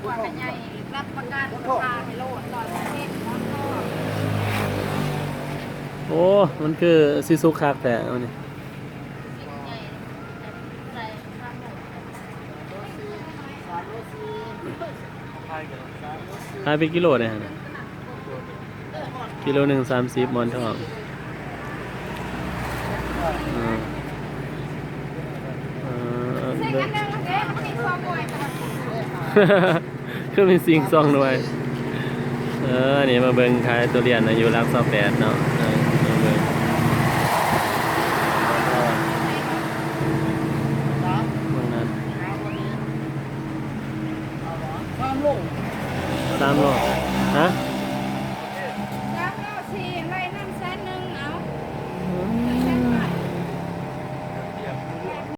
กว่ากันใหญ่รับประกันราคาให้โลด100%มอนก็โอ้มันคือซิซุคักแต่อันนี้ขายเป็นกิโลเนี่ยฮะกิโล130มอนทองคือมีสิ่งซองด้วยนี่มาเบิ่งขายตัวเรียนอายุรัก28เนาะมาเบิ่งนั้น3 โลฮะ